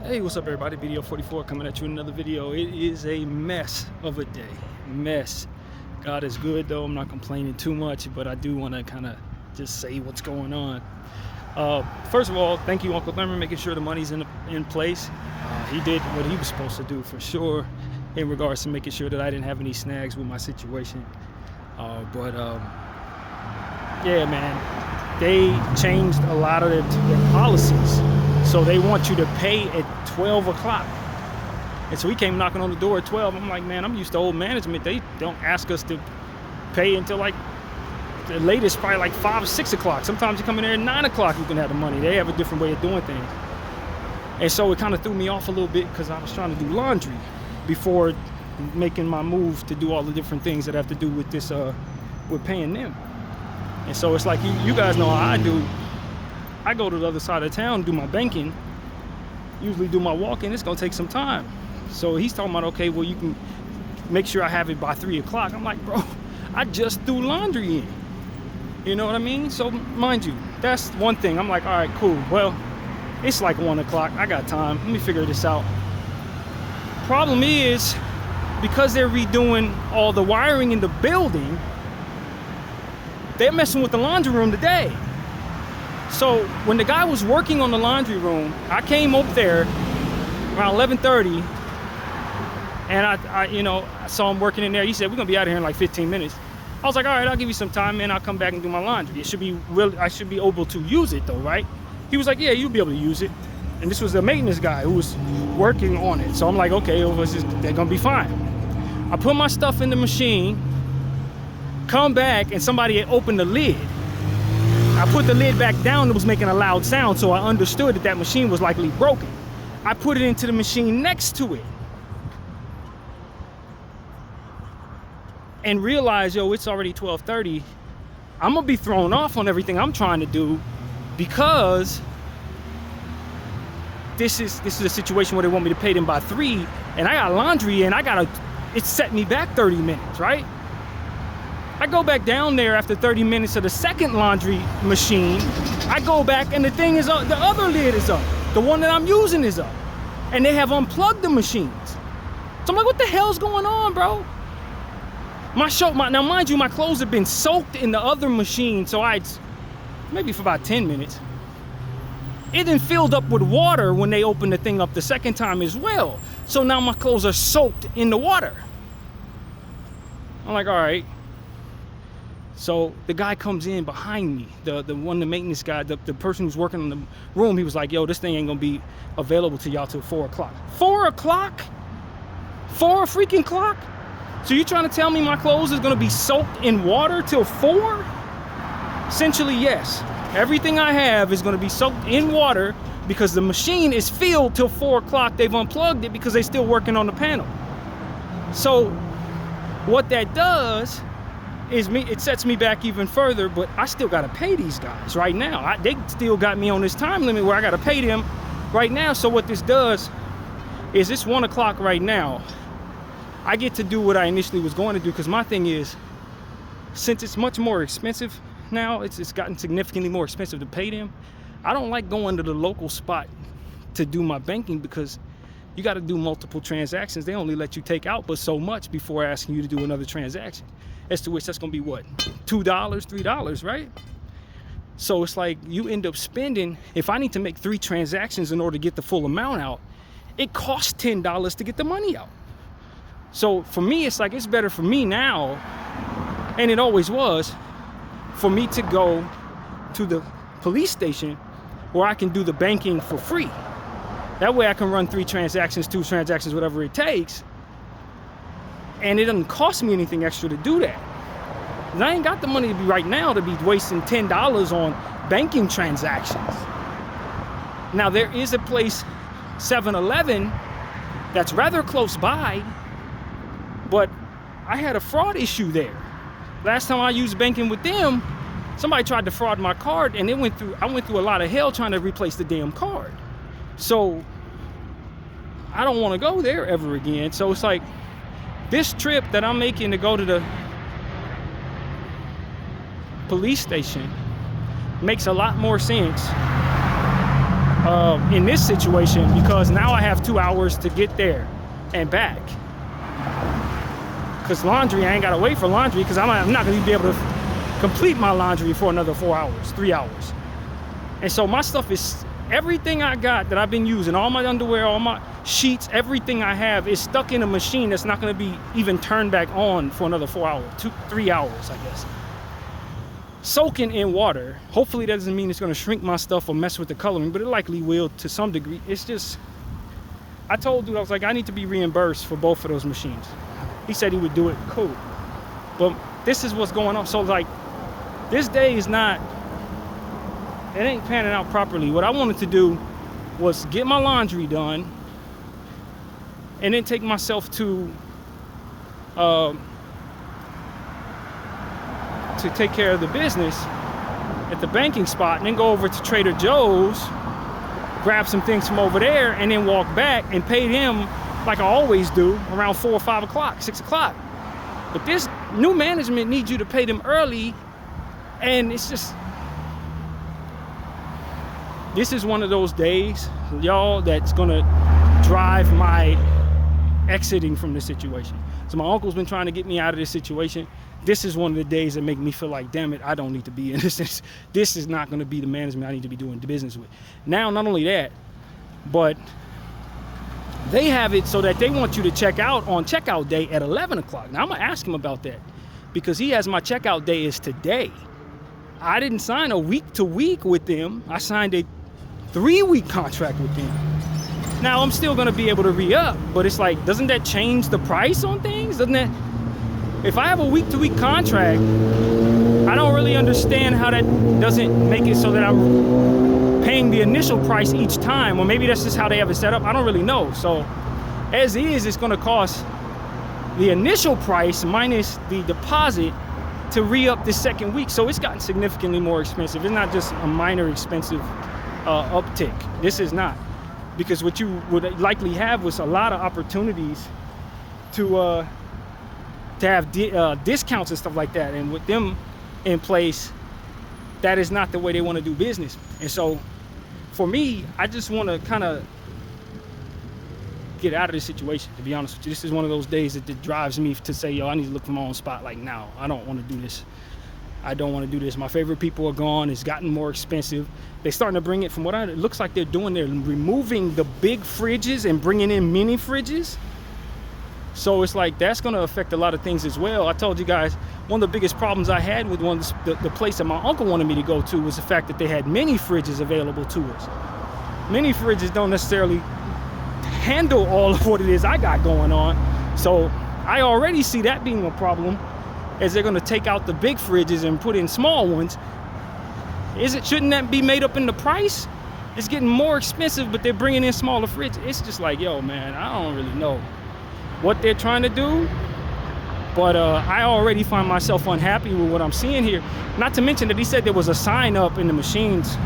Hey, what's up everybody? Bdf 44 coming at you in another video. It is a mess of a day. Mess. God is good though. I'm not complaining too much, but I do want to kind of just say what's going on. First of all, thank you, Uncle Thurman, making sure the money's in place. He did what he was supposed to do for sure in regards to making sure that I didn't have any snags with my situation. Yeah, man, they changed a lot of their policies. So they want you to pay at 12 o'clock. And so he came knocking on the door at 12. I'm like, man, I'm used to old management. They don't ask us to pay until like the latest, probably like 5 or 6 o'clock. Sometimes you come in there at 9 o'clock, you can have the money. They have a different way of doing things. And so it kind of threw me off a little bit because I was trying to do laundry before making my move to do all the different things that have to do with this, with paying them. And so it's like, you guys know how I do. I go to the other side of town, do my banking, usually do my walk-in. It's gonna take some time. So he's talking about, okay, well, you can make sure I have it by 3 o'clock. I'm like, bro, I just threw laundry in. You know what I mean? So mind you, that's one thing. I'm like, all right, cool. Well, it's like 1 o'clock. I got time. Let me figure this out. Problem is, because they're redoing all the wiring in the building, they're messing with the laundry room today. So when the guy was working on the laundry room, I came up there around 11:30, and I saw him working in there. He said, we're gonna be out of here in like 15 minutes. I was like, all right, I'll give you some time, man. I'll come back and do my laundry. It should be I should be able to use it though, right? He was like, yeah, you'll be able to use it. And this was the maintenance guy who was working on it. So I'm like, okay, they're gonna be fine. I put my stuff in the machine, come back, and somebody had opened the lid. I put the lid back down, it was making a loud sound, so I understood that machine was likely broken. I put it into the machine next to it and realized, yo, it's already 12:30. I'm gonna be thrown off on everything I'm trying to do because this is a situation where they want me to pay them by 3, and I got laundry and it's set me back 30 minutes, right? I go back down there after 30 minutes of the second laundry machine. I go back and the thing is up, the other lid is up. The one that I'm using is up. And they have unplugged the machines. So I'm like, what the hell's going on, bro? Now mind you, my clothes have been soaked in the other machine, so maybe for about 10 minutes. It then filled up with water when they opened the thing up the second time as well. So now my clothes are soaked in the water. I'm like, all right. So the guy comes in behind me, the maintenance guy, the person who's working in the room. He was like, yo, this thing ain't gonna be available to y'all till 4 o'clock. 4 o'clock? 4 freaking o'clock? So you trying to tell me my clothes is gonna be soaked in water till 4? Essentially, yes. Everything I have is gonna be soaked in water because the machine is filled till 4 o'clock. They've unplugged it because they're still working on the panel. So what that does is it sets me back even further, but I still gotta pay these guys right now. They still got me on this time limit where I gotta pay them right now. So what this does is it's 1 o'clock right now. I get to do what I initially was going to do, because my thing is, since it's much more expensive now, it's gotten significantly more expensive to pay them. I don't like going to the local spot to do my banking because you got to do multiple transactions. They only let you take out but so much before asking you to do another transaction. As to which that's gonna be what? $2, $3, right? So it's like you end up spending, if I need to make 3 transactions in order to get the full amount out, it costs $10 to get the money out. So for me, it's like, it's better for me now, and it always was, for me to go to the police station where I can do the banking for free. That way I can run 3 transactions, 2 transactions, whatever it takes. And it doesn't cost me anything extra to do that. And I ain't got the money to be right now to be wasting $10 on banking transactions. Now there is a place, 7-Eleven, that's rather close by, but I had a fraud issue there. Last time I used banking with them, somebody tried to fraud my card, and I went through a lot of hell trying to replace the damn card. So I don't want to go there ever again. So it's like, this trip that I'm making to go to the police station makes a lot more sense in this situation, because now I have 2 hours to get there and back. Because laundry, I ain't gotta wait for laundry, because I'm not gonna be able to complete my laundry for another 4 hours, 3 hours. And so my stuff is, everything I got that I've been using, all my underwear, all my sheets, everything I have is stuck in a machine that's not gonna be even turned back on for another 4 hours, 3 hours, I guess. Soaking in water. Hopefully that doesn't mean it's gonna shrink my stuff or mess with the coloring, but it likely will to some degree. It's just, I told dude, I was like, I need to be reimbursed for both of those machines. He said he would do it, cool. But this is what's going on. So like, this day is not, it ain't panning out properly. What I wanted to do was get my laundry done and then take myself to take care of the business at the banking spot, and then go over to Trader Joe's, grab some things from over there, and then walk back and pay him like I always do around 4 or 5 o'clock, 6 o'clock. But this new management needs you to pay them early, and it's just, this is one of those days, y'all, that's gonna drive my exiting from this situation. So my uncle's been trying to get me out of this situation. This is one of the days that make me feel like, damn it, I don't need to be in this. This is not gonna be the management I need to be doing business with. Now, not only that, but they have it so that they want you to check out on checkout day at 11 o'clock. Now I'm gonna ask him about that, because he has my checkout day is today. I didn't sign a week to week with them. I signed a 3-week contract with them. Now I'm still gonna be able to re-up, but it's like, doesn't that change the price on things? Doesn't that, if I have a week to week contract, I don't really understand how that doesn't make it so that I'm paying the initial price each time, or maybe that's just how they have it set up. I don't really know. So as is, it's gonna cost the initial price minus the deposit to re-up the second week. So it's gotten significantly more expensive. It's not just a minor expensive uptick. This is not, because what you would likely have was a lot of opportunities to have discounts and stuff like that. And with them in place, that is not the way they want to do business. And so for me, I just want to kind of get out of this situation, to be honest with you. This is one of those days that drives me to say, yo, I need to look for my own spot. Like, now, I don't want to do this. I don't want to do this. My favorite people are gone. It's gotten more expensive. They're starting to bring it, from what it looks like they're doing, they're removing the big fridges and bringing in mini fridges. So it's like, that's going to affect a lot of things as well. I told you guys, one of the biggest problems I had with the place that my uncle wanted me to go to was the fact that they had mini fridges available to us. Mini fridges don't necessarily handle all of what it is I got going on. So I already see that being a problem, as they're going to take out the big fridges and put in small ones. Shouldn't that be made up in the price? It's getting more expensive, but they're bringing in smaller fridges. It's just like, yo, man, I don't really know what they're trying to do, but I already find myself unhappy with what I'm seeing here. Not to mention that he said there was a sign up in the machines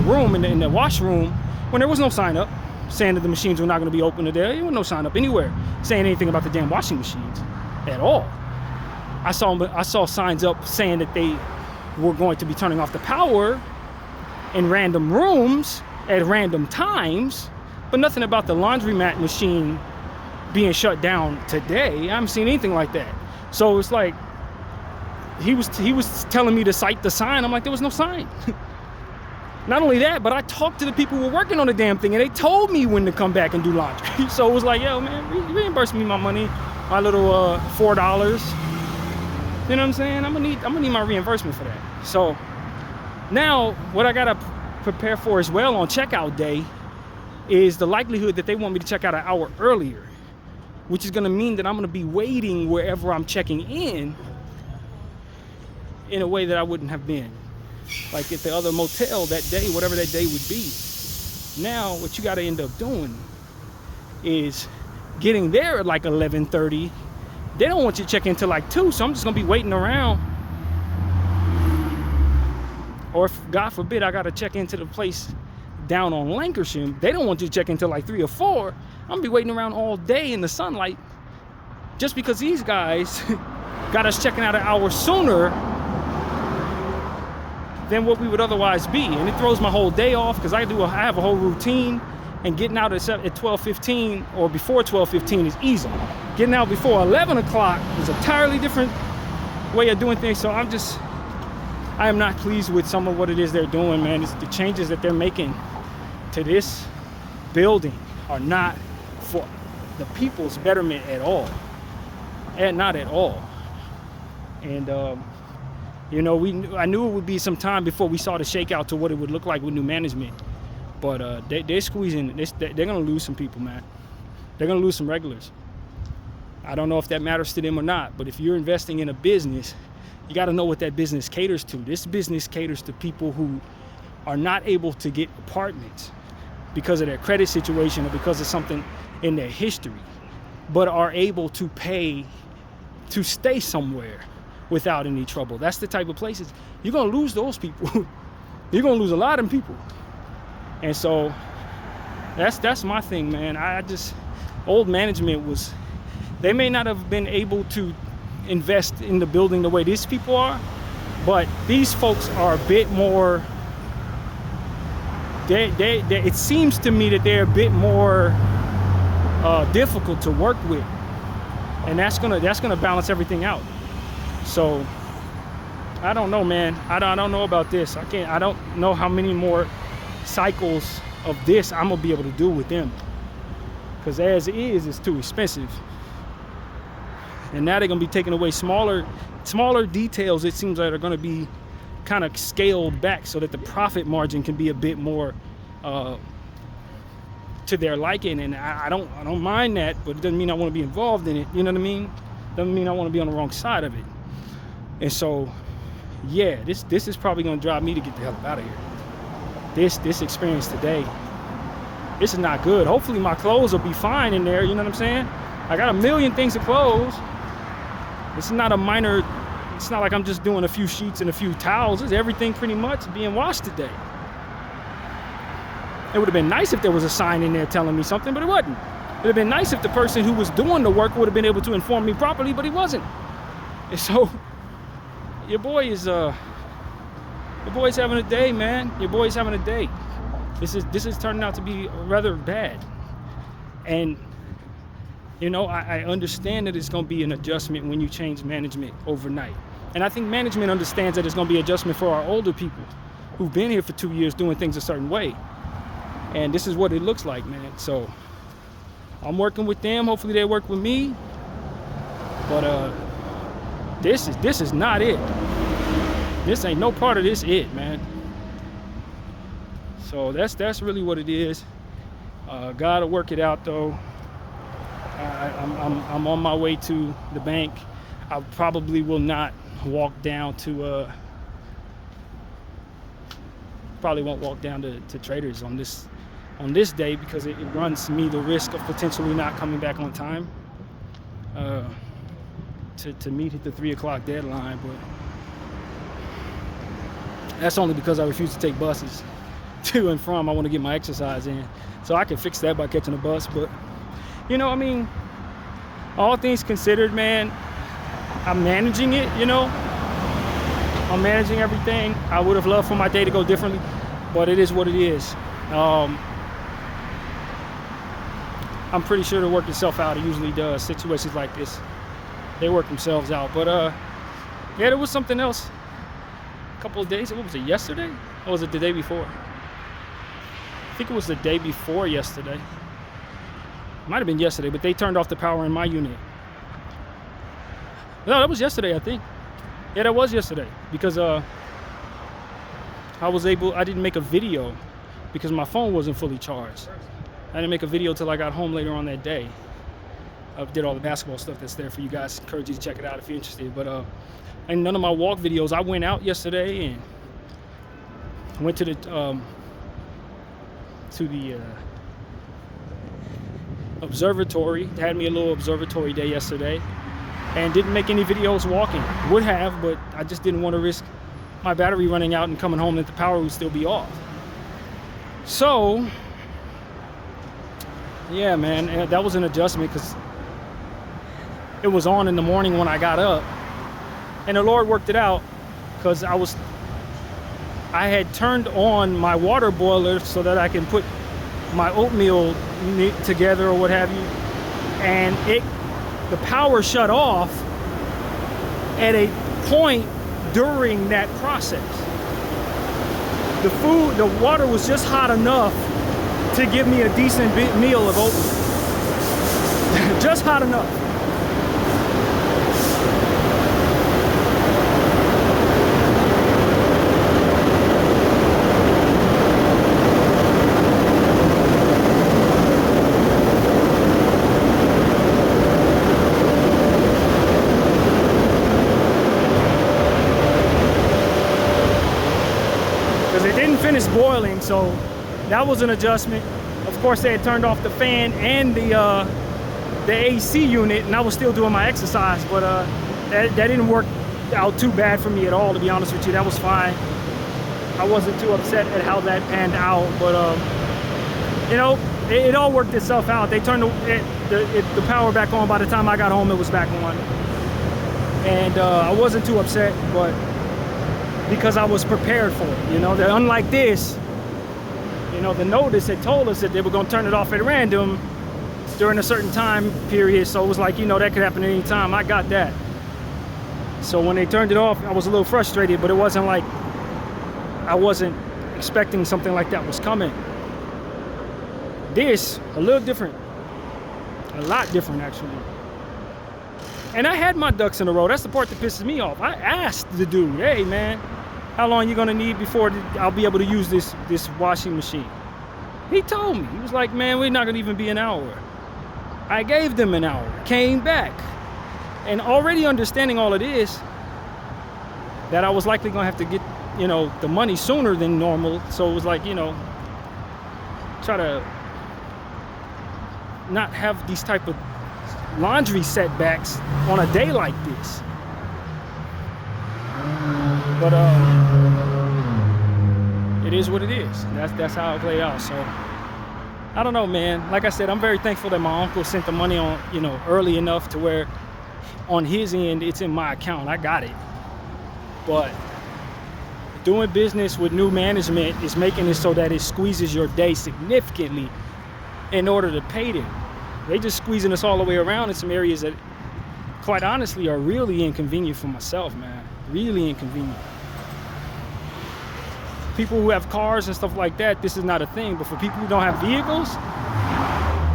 room, in the washroom, when there was no sign up saying that the machines were not going to be open today. There was no sign up anywhere saying anything about the damn washing machines at all. I saw signs up saying that they were going to be turning off the power in random rooms at random times, but nothing about the laundromat machine being shut down today. I haven't seen anything like that. So it's like, he was telling me to cite the sign. I'm like, there was no sign. Not only that, but I talked to the people who were working on the damn thing, and they told me when to come back and do laundry. So it was like, yo, man, reimburse me my money, my little $4. You know what I'm saying? I'm gonna need my reimbursement for that. So now what I gotta prepare for as well on checkout day is the likelihood that they want me to check out an hour earlier, which is gonna mean that I'm gonna be waiting wherever I'm checking in a way that I wouldn't have been. Like at the other motel that day, whatever that day would be. Now, what you gotta end up doing is getting there at like 11:30. They don't want you to check in till like 2, so I'm just gonna be waiting around. Or if, God forbid, I gotta check into the place down on Lancashire, they don't want you to check in till like 3 or 4. I'm gonna be waiting around all day in the sunlight, just because these guys got us checking out an hour sooner than what we would otherwise be. And it throws my whole day off because I have a whole routine, and getting out at 12:15 or before 12:15 is easy. Getting out before 11 o'clock is an entirely different way of doing things. So I am not pleased with some of what it is they're doing, man. It's the changes that they're making to this building are not for the people's betterment at all, and not at all. And you know, I knew it would be some time before we saw the shakeout to what it would look like with new management. But they're squeezing. They're gonna lose some people, man. They're gonna lose some regulars. I don't know if that matters to them or not, but if you're investing in a business, you got to know what that business caters to. This business caters to people who are not able to get apartments because of their credit situation or because of something in their history, but are able to pay to stay somewhere without any trouble. That's the type of places. You're going to lose those people. You're going to lose a lot of people. And so that's my thing, man. Old management they may not have been able to invest in the building the way these people are, but these folks are a bit more, it seems to me that they're a bit more difficult to work with, and that's gonna balance everything out. So I don't know, man. I don't know about this. I don't know how many more cycles of this I'm gonna be able to do with them, because as is, it's too expensive. And now they're gonna be taking away smaller details. It seems like they're gonna be kind of scaled back so that the profit margin can be a bit more to their liking. And I don't mind that, but it doesn't mean I want to be involved in it. You know what I mean? Doesn't mean I want to be on the wrong side of it. And so, yeah, this is probably gonna drive me to get the hell out of here. This experience today, this is not good. Hopefully my clothes will be fine in there. You know what I'm saying? I got a million things to close. It's not it's not like I'm just doing a few sheets and a few towels. It's everything pretty much being washed today. It would have been nice if there was a sign in there telling me something, but it wasn't. It would have been nice if the person who was doing the work would have been able to inform me properly, but he wasn't. And so your boy's having a day, man. Your boy's having a day. This is turning out to be rather bad. And you know, I understand that it's going to be an adjustment when you change management overnight. And I think management understands that it's going to be an adjustment for our older people who've been here for 2 years doing things a certain way. And this is what it looks like, man. So I'm working with them. Hopefully they work with me. But this is not it. This ain't no part of this it, man. So that's really what it is. Gotta work it out, though. I'm on my way to the bank. I probably will not walk down to probably won't walk down to Traders on this day, because it runs me the risk of potentially not coming back on time to meet the 3 o'clock deadline. But that's only because I refuse to take buses to and from. I want to get my exercise in, so I can fix that by catching a bus. But you know, I mean, all things considered, man, I'm managing it, you know. I'm managing everything. I would have loved for my day to go differently, but it is what it is. I'm pretty sure it'll work itself out. It usually does. Situations like this, they work themselves out. But yeah, there was something else a couple of days. What was it, yesterday? Or was it the day before? I think it was the day before yesterday. Might have been yesterday, but they turned off the power in my unit. No, that was yesterday, I think. Yeah, that was yesterday, because I didn't make a video because my phone wasn't fully charged. I didn't make a video till I got home later on that day. I did all the basketball stuff that's there for you guys. Encourage you to check it out if you're interested. But and none of my walk videos. I went out yesterday and went to the observatory. Had me a little observatory day yesterday, and didn't make any videos walking. Would have, but I just didn't want to risk my battery running out and coming home that the power would still be off. So yeah, man, that was an adjustment, because it was on in the morning when I got up, and the Lord worked it out, because I had turned on my water boiler so that I can put my oatmeal together or what have you, and the power shut off at a point during that process. The water was just hot enough to give me a decent meal of oatmeal. Just hot enough. Finished boiling, so that was an adjustment. Of course, they had turned off the fan and the AC unit, and I was still doing my exercise, but that didn't work out too bad for me at all, to be honest with you. That was fine. I wasn't too upset at how that panned out, but you know, it all worked itself out. They turned the power back on. By the time I got home, it was back on, and I wasn't too upset, but because I was prepared for it, you know. That unlike this, you know, the notice had told us that they were going to turn it off at random during a certain time period, so it was like, you know, that could happen at any time. I got that. So when they turned it off, I was a little frustrated, but it wasn't like I wasn't expecting something like that was coming. This, a little different, a lot different actually. And I had my ducks in a row. That's the part that pisses me off. I asked the dude, hey man, how long you gonna need before I'll be able to use this washing machine? He told me, he was like, man, we're not gonna even be an hour. I gave them an hour, came back. And already understanding all of this, that I was likely gonna have to get, you know, the money sooner than normal. So it was like, you know, try to not have these type of laundry setbacks on a day like this. But it is what it is. That's how it played out. So I don't know, man. Like I said, I'm very thankful that my uncle sent the money on, you know, early enough to where on his end it's in my account. I got it. But doing business with new management is making it so that it squeezes your day significantly in order to pay them. They just squeezing us all the way around in some areas that, quite honestly, are really inconvenient for myself, man. Really inconvenient. People who have cars and stuff like that, this is not a thing. But for people who don't have vehicles,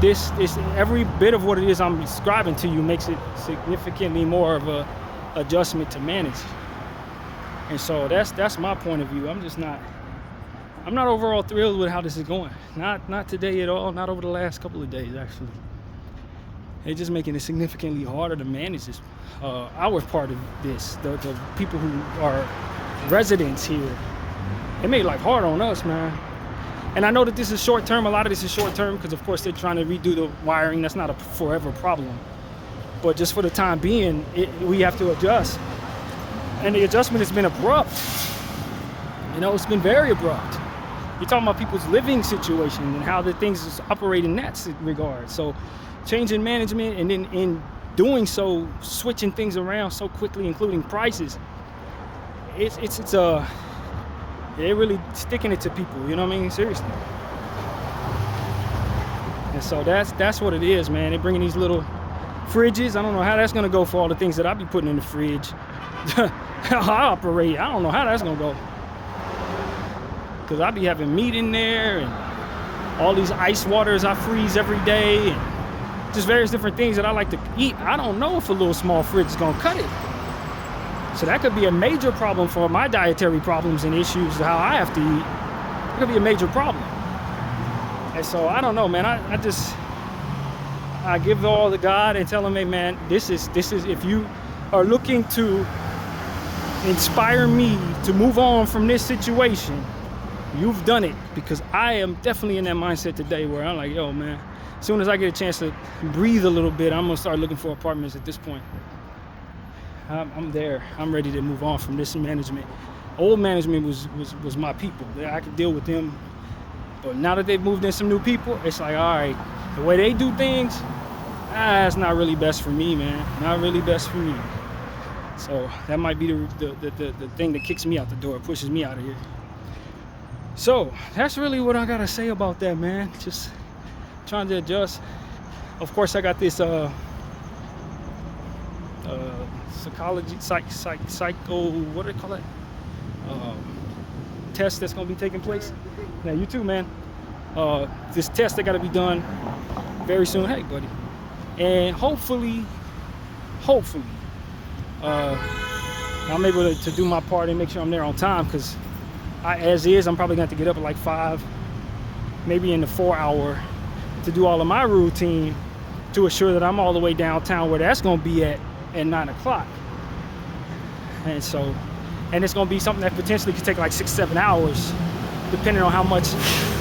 this every bit of what it is I'm describing to you makes it significantly more of a adjustment to manage. And so that's my point of view. I'm not overall thrilled with how this is going. Not today at all. Not over the last couple of days, actually. It's just making it significantly harder to manage this. Our part of this, the people who are residents here, it made life hard on us, man. And I know that this is short term. A lot of this is short term because, of course, they're trying to redo the wiring. That's not a forever problem. But just for the time being, we have to adjust. And the adjustment has been abrupt. You know, it's been very abrupt. You're talking about people's living situation and how the things operate in that regard. So changing management and then in doing so, switching things around so quickly, including prices, they're really sticking it to people, you know what I mean? Seriously. And so that's what it is, man. They're bringing these little fridges. I don't know how that's gonna go for all the things that I be putting in the fridge. How I operate, I don't know how that's gonna go. Cause I be having meat in there and all these ice waters I freeze every day and just various different things that I like to eat. I don't know if a little small fridge is gonna cut it. So that could be a major problem for my dietary problems and issues, how I have to eat. It could be a major problem. And so I don't know, man. I give it all to God and tell him, hey man, this is if you are looking to inspire me to move on from this situation, you've done it. Because I am definitely in that mindset today where I'm like, yo man, as soon as I get a chance to breathe a little bit, I'm gonna start looking for apartments at this point. I'm there. I'm ready to move on from this management. Old management was my people. I could deal with them. But now that they've moved in some new people, it's like, all right, the way they do things, it's not really best for me, man. Not really best for me. So that might be the thing that kicks me out the door, pushes me out of here. So that's really what I gotta say about that, man. Just trying to adjust. Of course, I got this psychology, psycho, what do they call it? Test that's gonna be taking place. Now, you too, man. This test that gotta be done very soon. Hey, buddy. And hopefully, I'm able to do my part and make sure I'm there on time, because as is, I'm probably going to have to get up at like 5, maybe in the 4 hour, to do all of my routine to assure that I'm all the way downtown where that's going to be at 9 o'clock. And so, and it's going to be something that potentially could take like 6-7 hours, depending on how much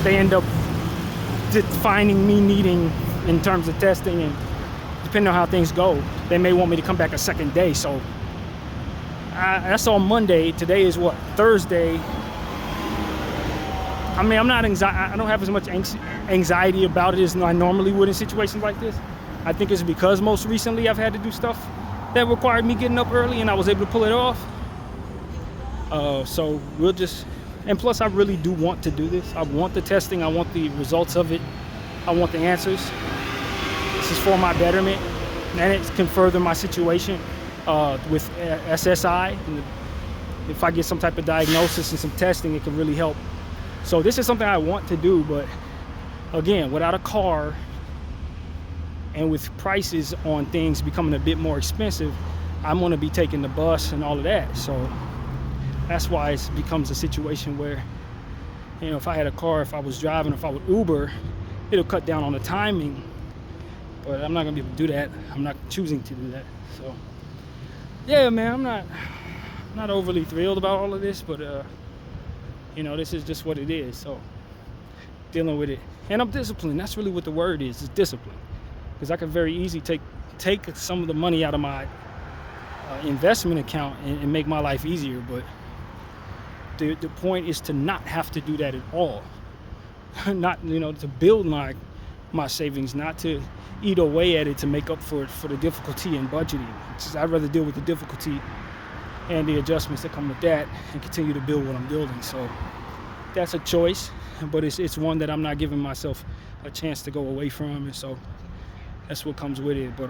they end up finding me needing in terms of testing, and depending on how things go, they may want me to come back a second day. So that's on Monday. Today is what, Thursday. I mean, I don't have as much anxiety about it as I normally would in situations like this. I think it's because most recently I've had to do stuff that required me getting up early, and I was able to pull it off. So we'll just, and plus I really do want to do this. I want the testing, I want the results of it, I want the answers. This is for my betterment, and it can further my situation with SSI. And if I get some type of diagnosis and some testing, it can really help. So this is something I want to do, but again, without a car and with prices on things becoming a bit more expensive, I'm going to be taking the bus and all of that. So that's why it becomes a situation where, you know, if I had a car, if I was driving, if I would Uber, it'll cut down on the timing. But I'm not going to be able to do that. I'm not choosing to do that. So yeah, man, I'm not overly thrilled about all of this, but you know, this is just what it is. So dealing with it, and I'm disciplined. That's really what the word is discipline. Because I could very easily take some of the money out of my investment account and make my life easier. But the point is to not have to do that at all. Not, you know, to build my savings, not to eat away at it to make up for the difficulty in budgeting. I'd rather deal with the difficulty and the adjustments that come with that and continue to build what I'm building. So that's a choice, but it's one that I'm not giving myself a chance to go away from, and so that's what comes with it. But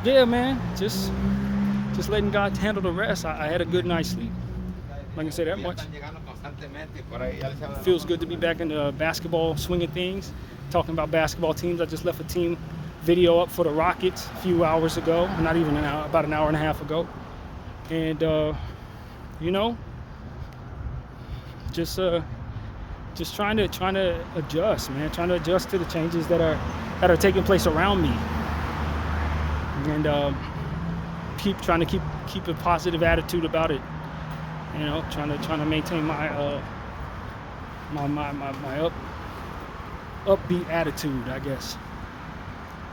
yeah, man, just letting God handle the rest. I had a good night's sleep. I can say that much. It feels good to be back in the basketball swing of things. Talking about basketball teams, I just left a team video up for the Rockets a few hours ago, not even an hour, about an hour and a half ago. And you know, just trying to adjust, man. Trying to adjust to the changes that are taking place around me, and trying to keep a positive attitude about it. You know, trying to maintain my upbeat attitude, I guess.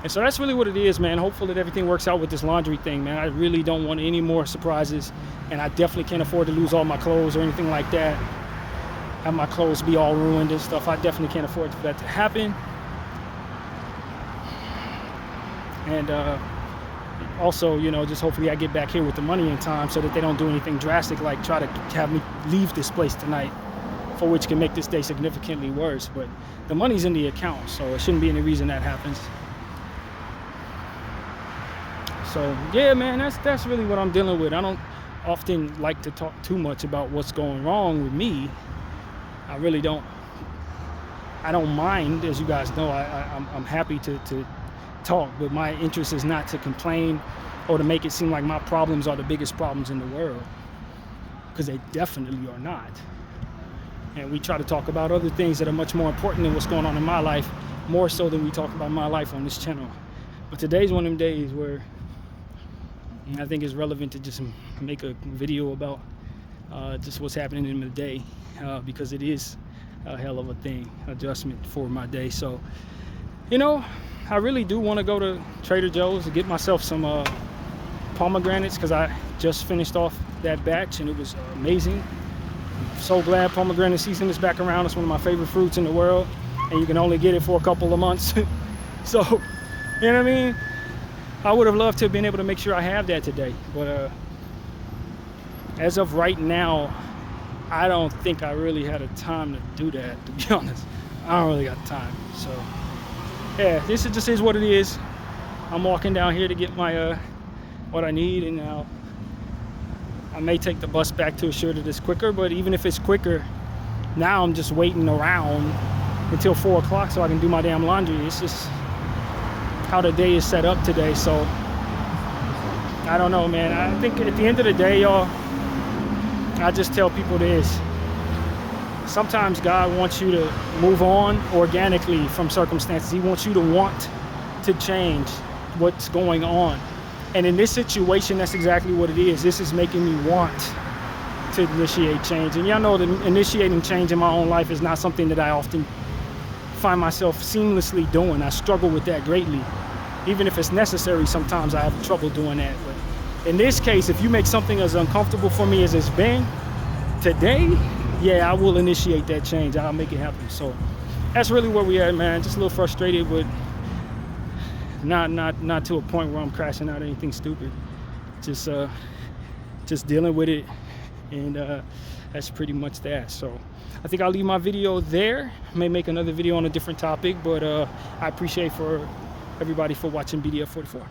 And so that's really what it is, man. Hopefully that everything works out with this laundry thing, man. I really don't want any more surprises, and I definitely can't afford to lose all my clothes or anything like that. Have my clothes be all ruined and stuff. I definitely can't afford for that to happen. And also, you know, just hopefully I get back here with the money in time so that they don't do anything drastic, like try to have me leave this place tonight, for which can make this day significantly worse. But the money's in the account, so it shouldn't be any reason that happens. So yeah, man, that's really what I'm dealing with. I don't often like to talk too much about what's going wrong with me. I really don't. I don't mind, as you guys know. I'm happy to talk, but my interest is not to complain or to make it seem like my problems are the biggest problems in the world, because they definitely are not. And we try to talk about other things that are much more important than what's going on in my life, more so than we talk about my life on this channel. But today's one of them days where I think it's relevant to just make a video about just what's happening in the day, because it is a hell of a thing, adjustment for my day. So, you know, I really do want to go to Trader Joe's to get myself some pomegranates, because I just finished off that batch and it was amazing. I'm so glad pomegranate season is back around. It's one of my favorite fruits in the world, and you can only get it for a couple of months. So, you know what I mean? I would have loved to have been able to make sure I have that today, but as of right now, I don't think I really had a time to do that, to be honest. I don't really got time. So yeah, this just is what it is. I'm walking down here to get my what I need, and now I may take the bus back to assure that it's quicker, but even if it's quicker, now I'm just waiting around until 4 o'clock so I can do my damn laundry. It's just how the day is set up today. So I don't know, man. I think at the end of the day, y'all, I just tell people this. Sometimes God wants you to move on organically from circumstances. He wants you to want to change what's going on. And in this situation, that's exactly what it is. This is making me want to initiate change. And y'all know that initiating change in my own life is not something that I often find myself seamlessly doing. I struggle with that greatly. Even if it's necessary, sometimes I have trouble doing that. But in this case, if you make something as uncomfortable for me as it's been today, yeah, I will initiate that change. I'll make it happen. So that's really where we at, man. Just a little frustrated, but not to a point where I'm crashing out or anything stupid. Just dealing with it, and that's pretty much that. So I think I'll leave my video there. I may make another video on a different topic, but I appreciate for everybody for watching Bdf 44.